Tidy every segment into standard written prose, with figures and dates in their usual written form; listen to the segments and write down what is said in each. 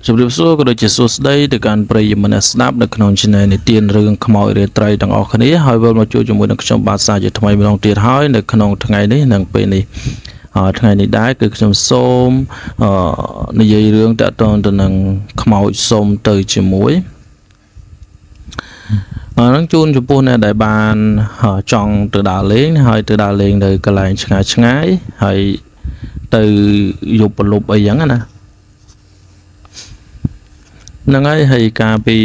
ជម្រាបសួរក៏ដូចជាសួស្តីទៅកាន់ប្រិយមិត្តអ្នកស្ដាប់នៅក្នុង Channel នីតិរឿងខ្មោចរាត្រីទាំងអស់គ្នាហើយវិលមកជួបជាមួយនឹងខ្ញុំបាទសាជាថ្មីម្ដងទៀតហើយនៅក្នុងថ្ងៃនេះនិងពេលនេះថ្ងៃនេះដែរគឺខ្ញុំសូមនិយាយរឿងតាក់ទងទៅនឹងខ្មោចសូមទៅជាមួយនឹងជូនចំពោះអ្នកដែលបានចង់ទៅដើរលេងហើយទៅដើរលេងនៅកន្លែងឆ្ងាយហើយទៅយប់ប្រលប់អីចឹងណាហ្នឹងហើយការពី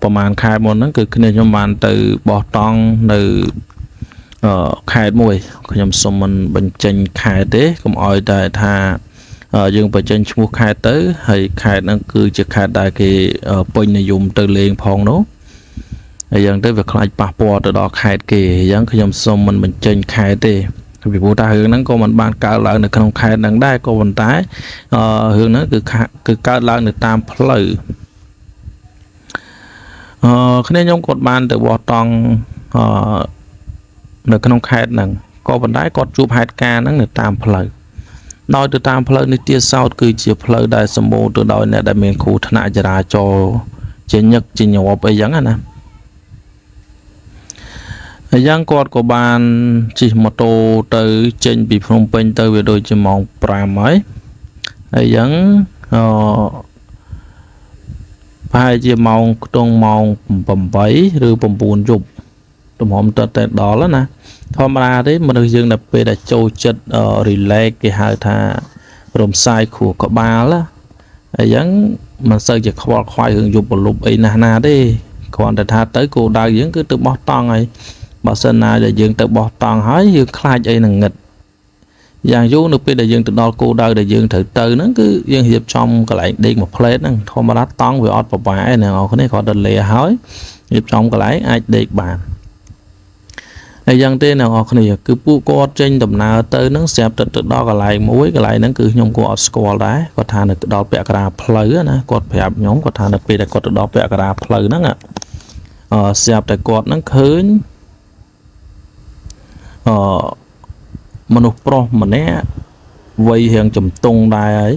ប្រហែលខែមុនហ្នឹងគឺគ្នាខ្ញុំបានទៅបោះតង់នៅខេត្តមួយខ្ញុំសុំមិនបញ្ចេញខេត្តទេកុំឲ្យតែថាយើងបញ្ចេញឈ្មោះខេត្តទៅហើយខេត្តហ្នឹងគឺជាខេត្តដែលគេពេញនិយមទៅលេងផងនោះហើយយ៉ាងទៅវាខ្លាចប៉ះពាល់ទៅដល់ខេត្តគេអញ្ចឹងខ្ញុំសុំមិនបញ្ចេញខេត្តទេពីព្រោះតែរឿងហ្នឹងក៏មិនបានកើតឡើងនៅក្នុងខេត្តហ្នឹងដែរក៏ប៉ុន្តែរឿងហ្នឹងគឺកើតឡើងនៅតាមផ្លូវគ្នាខ្ញុំគាត់បានទៅបោះតង់នៅក្នុងខេត្តហ្នឹងក៏ប៉ុន្តែគាត់ជួបហេតុការណ៍ហ្នឹងនៅតាមផ្លូវដោយទៅតាមផ្លូវនេះទៀតសោតគឺជាផ្លូវដែលសម្បូរទៅដោយអ្នកដែលមានគ្រោះថ្នាក់ចរាចរណ៍ជាញឹកជាញាប់អីចឹងណាហើយយ៉ាងគាត់ក៏បានជិះម៉ូតូទៅចេញពីភ្នំពេញទៅវាដូចជាម៉ោង5ហើយយ៉ាងប្រហែលជាម៉ោងខ្ទង់ម៉ោង8ឬ9យប់ទំហំតែដល់ណាធម្មតាទេមនុស្សយើងដល់ពេលដែលចូលចិត្ត relax គេហៅថារំសាយខួរក្បាលហើយយ៉ាងមិនសូវជាខ្វល់ខ្វាយរឿងយប់ប្រលប់អីណាទេគ្រាន់តែថាទៅគោលដៅយើងគឺទៅបោះតង់ហើយបើសិនណាដែលយើងទៅបោះតង់ហើយយើងខ្លាចអីនឹងងឹតយ៉ាងយូរនៅពេលដែលយើងទៅដល់គោលដៅដែលយើងត្រូវទៅហ្នឹងគឺយើងរៀបចំកន្លែងដេកមួយផ្លេតហ្នឹងធម្មតាតង់វាអត់ប្របាអ្នកនរគ្នាគាត់ទៅលេហើយរៀបចំកន្លែងអាចដេកបានហើយយ៉ាងទេអ្នកនរគ្នាគឺពួកគាត់ចេញដំណើរទៅហ្នឹងស្រាប់ទៅដល់កន្លែងមួយកន្លែងហ្នឹងគឺខ្ញុំក៏អត់ស្គាល់ដែរគាត់ថានៅដល់ពាក់កណ្ដាលផ្លូវណាគាត់ប្រាប់ខ្ញុំគាត់ថានៅពេលដែលគាត់ទៅដល់ពាក់កណ្ដាលផ្លូវហ្នឹងស្រាប់តែគាត់ហ្នឹងឃើញមនុស្សប្រុសម្នាក់វ័យរៀងចំទង់ដែរហើយ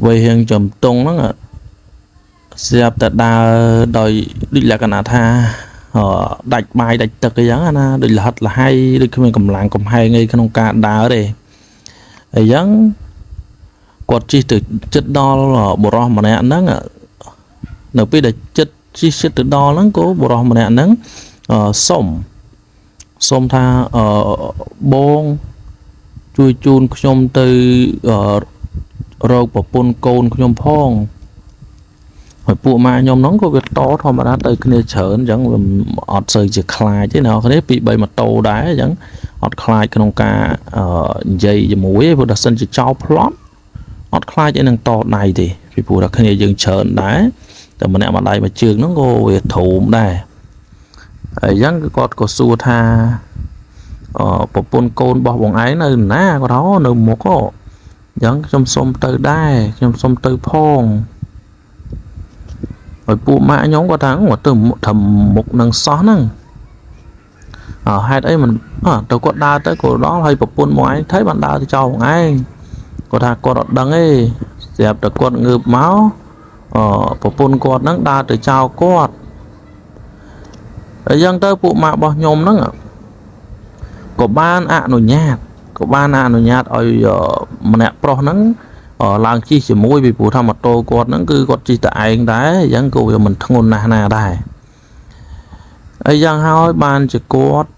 វ័យរៀងចំទង់ហ្នឹងស្រាប់តែដើរដោយដូចលក្ខណៈថាដាច់បាយដាច់ទឹកអីចឹងណាដូចលហិតលហៃដូចគ្មានកម្លាំងកំហែងអីក្នុងការដើរទេអញ្ចឹងគាត់ជិះទៅចិត្តដល់បុរសម្នាក់ហ្នឹងនៅពេលដែលចិត្តជិះទៅដល់ហ្នឹងក៏បុរសម្នាក់ហ្នឹងសុំថាបងជួយជូនខ្ញុំទៅរកប្រពន្ធកូនខ្ញុំផងហើយពួកម៉ាក់ខ្ញុំហ្នឹងក៏វាតធម្មតាទៅគ្នាច្រើនអញ្ចឹងវាអត់សូវជាខ្លាចទេណាគ្នាពី3ម៉ូតូដែរអញ្ចឹងអត់ខ្លាចក្នុងការនិយាយជាមួយទេព្រោះតែសិនជាចោលផ្លត់អត់ខ្លាចអីនឹងតដៃទេពីព្រោះតែគ្នាយើងច្រើនដែរតែម្នាក់មួយដៃមួយជើងហ្នឹងក៏វាធំដែរហើយយ៉ាងគឺគាត់ក៏សួរថាប្រពន្ធកូនរបស់បងឯងនៅណាគាត់ហៅនៅមុខអញ្ចឹងខ្ញុំសុំទៅដែរខ្ញុំសុំទៅផងហើយពួកម៉ាក់ខ្ញុំគាត់ថាទៅធ្វើមុខនឹងសោះហ្នឹងហេតុអីមិនទៅគាត់ដើរទៅក៏ដល់ហើយប្រពន្ធមកឯងថៃបានដើរទៅចោលបងឯងគាត់ថាគាត់អត់ដឹងទេស្រាប់តែគាត់ងើបមកប្រពន្ធគាត់ហ្នឹងដើរទៅចោលគាត់អញ្ចឹងទៅពួកម៉ាក់របស់ខ្ញុំហ្នឹងក៏បានអនុញ្ញាតឲ្យម្នាក់ប្រុសហ្នឹងឡើងជិះជាមួយពីព្រោះថាម៉ូតូគាត់ហ្នឹងគឺគាត់ជិះតែឯងដែរអញ្ចឹងក៏វាមិនធ្ងន់ណាស់ដែរអញ្ចឹងហើយបានជាគាត់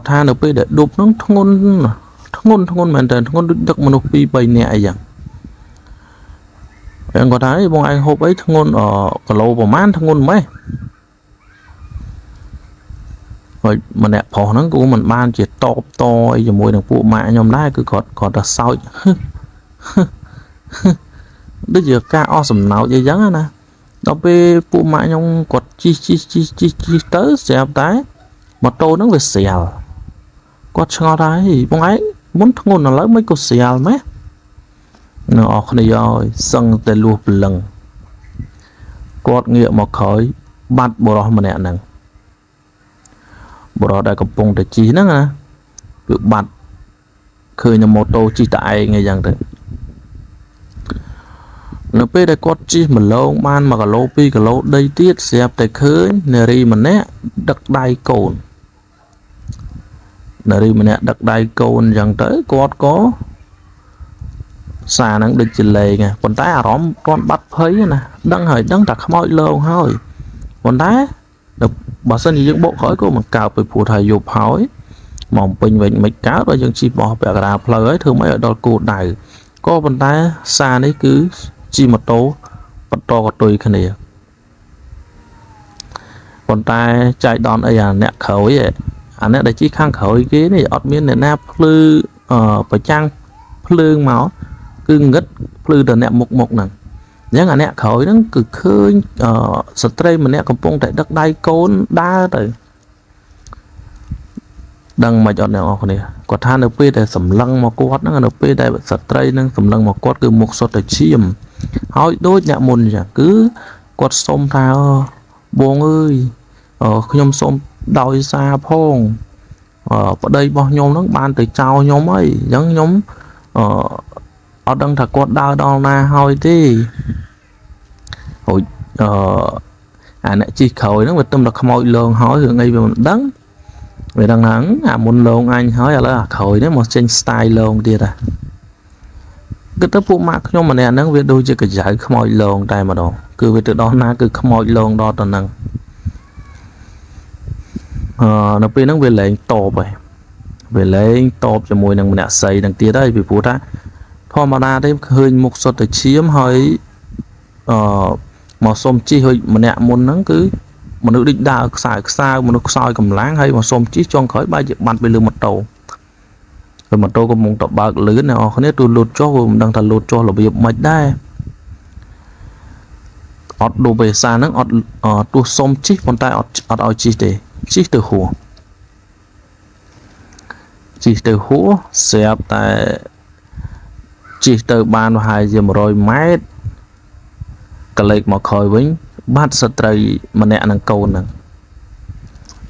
ថានៅពេលដែលដប់ហ្នឹងធ្ងន់មែនតើធ្ងន់ដូចដឹកមនុស្ស 2-3 នាក់អីចឹងគាត់ថាបងឯងហូបអីធ្ងន់គីឡូប្រហែលធ្ងន់ម៉េះហើយម្នាក់ប្រុសហ្នឹងក៏មិនបានជាតបតអីជាមួយនឹងពួកម៉ាក់ខ្ញុំដែរគឺគាត់តែសើចដូចជាការអស់សំណើចអីចឹងណាដល់ពេលពួកម៉ាក់ខ្ញុំគាត់ជិះទៅស្រាប់តែម៉ូតូហ្នឹងវាស្រាលគាត់ឆ្ងល់ថាបងឯងមុនធ្ងន់ឥឡូវមិនក៏ស្រាលម៉េះនៅអស់គ្នាហើយសឹងតែលួសព្រលឹងគាត់ងាកមកក្រោយបាត់បុរសម្នាក់ហ្នឹងបុរសដែលកំពុងតែជិះហ្នឹងណាគឺបាត់ khơi nhầm mô tô chi tại ngay rằng thế nó bây đây quát chi mà lâu man mà cả lô pi cả lô đây tiết xếp tại khơi nè ri mà nè đặc đai cồn nè ri mà nè đặc đai cồn rằng tới quát có xa nắng được chỉ lệ nè còn tay à rõm con bắt thấy nè đăng hỏi đăng đặt mọi lâu thôi còn tay được bà sân những bộ khói của một cào về phụ thầy dục hỏi mỏng bình vịnh mấy cáo rồi dân chi bỏ bẻ ra lời thường mấy ở đó cụ này có bàn tay xa đấy cứ chi một tố bắt to có tùy cái này bàn tay chạy đón ấy à nẹt khởi ấy anh ấy để chỉ khang khởi cái này ọt miên này nạp lư phải chăng lương máu cứ ngất lư từ nẹt một nè nhớ anh nẹt khởi nó cứ khơi stray mà nẹt cầm pông tại đất đai côn đa rồi đăng mà chọn nào này có than được để sầm lăng mà quát nó được để sạch tray nó sầm lăng mà quát cứ một số để chiêm hỏi đôi nhà môn chả cứ quát xôm thao buông ơi nhom xôm đòi xa phong ở đây bao nhom nó ban từ chào nhóm ấy giống nhóm ở đăng thật quát đau đau na hỏi đi hồi anh lại chi khởi nó về tâm là không mọi lượng hỏi thường ngay về mình đắng về đằng nắng muốn lông anh hỏi là khởi đấy một trên style lông đi ra cái tớ phụ mạc nhưng mà nè nó việc đôi chưa cái giải không mọi lông đây mà đâu cứ về từ đó na cứ không mọi lông đó tận năng nó bên nó về lấy tổ vậy về lấy tổ cho mùi năng nè xây đằng tia đây vì phụ ta thôi mà ra đấy hơi một số tới chiếm hơi màu xôm chi hơi mà nè muốn nó cứ mà nữ định đa xài sao mà nó soi cầm láng hay mà xôm chí cho khởi ba việc bắn về lưng một tàu rồi mà tôi có một tập bạc lưới này họ nói tôi lột cho mình đang thành lột cho là việc mệt đây ọt đồ về xa nó ọt tôi xôm chí con tay ọt chi để chí từ hồ chỉ từ hố xẹp tại chỉ từ ban và hai giờ rồi mét cái lệch mà khởi với bắt sợi trai mà nè năng câu nè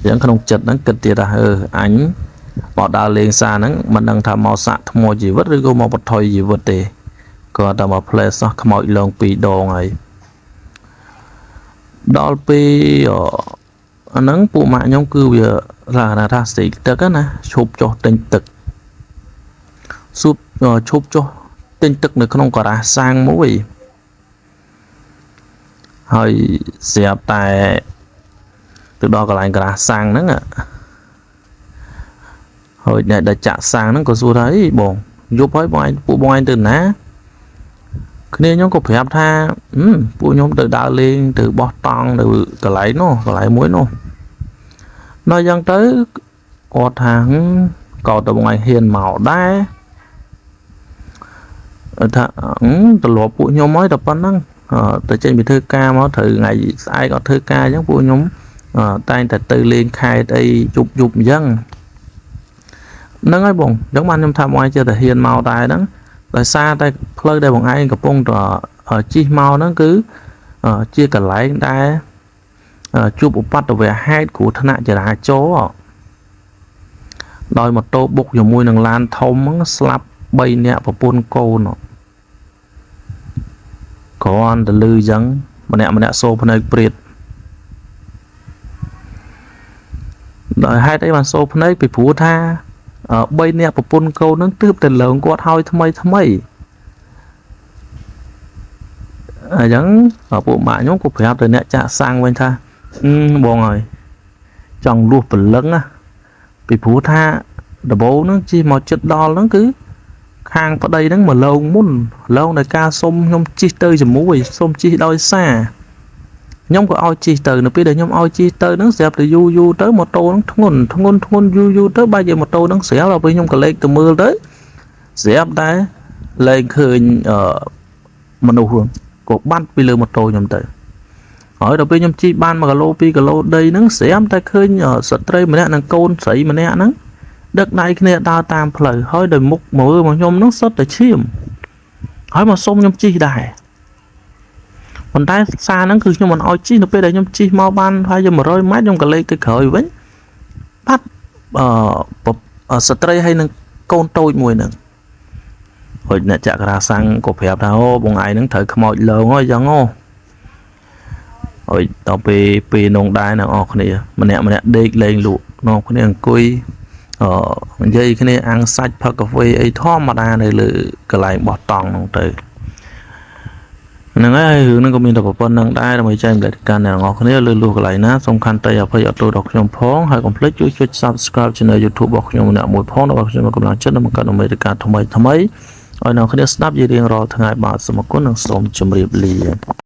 những con chật nó cực tiệt là ảnh bỏ đào lên xa nó mình đang tham màu sạ màu gì vứt rồi màu bật thôi gì vứt để còn ta mà play sao mọi lần bị đồ này đó bị nắng phụ mạng nhóm cư giờ là ra sĩ tất cả nè chụp cho tinh tực giúp chụp cho tinh tực nữa không có ra sang mũi hơi xẹp tại từ đó còn lại cả sang nữa ạ hồi này đã chạm sang nó có số đấy bồn giúp với bọn anh từ ná nên nhóm có phép tha phụ nhóm từ đào lên từ bó tông từ cả lấy muối nó dần tới có tháng có từ bọn anh hiền màu đá từ lộp phụ nhóm mới tập văn năng từ trên bị thơ ca mà thử ngày ai có thơ ca giống phụ nhóm tay từ từ lên khai đây chụp dân nó nói bồn giống anh em tham ngoài chưa thể hiền màu tài đó tại xa tay plug đây bọn anh gặp bông ở chi màu nó cứ chia cả lại đai chụp một bắt về hai của thân nạn chỉ là chỗ đòi một tô bục dùng mùi nằng lan thông slap bay nè và pôn cô nó còn từ lư dẫn mà nè xô phần này biệt đòi hai tay bàn xô phần này bị phú tha bay nè và pôn cô nó tiếp từ lớn quát hơi thâm mây dẫn ở bộ mạng nhóm cục phép từ nè chạ sang bên tha bon rồi trong luộc phần lưng á bị phú tha đờ bố nó chỉ một chất đo nó cứ hàng vào đây nó mà lâu này ca xôm nhom chi tơi chấm mũi xôm chi đôi xa nhóm của oi chi từ nó bây giờ nhóm oi chi tơi nó xẹp từ du tới một tô nó thôn du tới bao giờ một tô nó xẹp là với nhóm cả lên từ mưa tới xẹp đấy lên khơi mà nụ hưởng của ban bây giờ một tô nhóm tới hỏi đầu bên nhóm chi ban mà cả lô đây nó xẹp tay khơi sợi tray mà nè năng côn sấy mà nè nó đất này cái này đào tam lời hơi đời mục mưa mà nhom nó sốt để chiêm hỏi mà xông nhom chi đài còn tay xa nó cứ nhưng mà oi chi nó bây giờ nhom chi mau ban hai giờ mà rồi mát nhom cả lấy cái khởi với bắt spray hay năng កូនតូចមួយហ្នឹងហុចអ្នកចក្រាសាំងក៏ប្រាប់ថាអូបងឯងហ្នឹងត្រូវខ្មោចលងអញ្ចឹងអូហុចដល់ពេលនងដែរអ្នកនរគ្នាម្នាក់ដេកលេងលក់នរគ្នាអង្គុយនិយាយគ្នាអាំងសាច់ផឹកកាហ្វេអីធម្មតានៅលើកន្លែងបោះតង់ហ្នឹងទៅហ្នឹងហើយរឿងហ្នឹងក៏មានតែប្រព័ន្ធហ្នឹងដែរដើម្បីចែកម្លែកកាន់អ្នកនរគ្នាលើលួសកន្លែងណាសំខាន់តែអភ័យអត់ទោសដល់ខ្ញុំផងហើយកុំភ្លេចជួយចុច Subscribe Channel YouTube របស់ខ្ញុំម្នាក់មួយផងដើម្បីខ្ញុំមានកម្លាំងចិត្តនិងបង្កើតនូវមេតិកាថ្មីឲ្យអ្នកនរគ្នាស្ដាប់ជារៀងរាល់ថ្ងៃបាទសូមអរគុណនិងសូមជម្រាបលា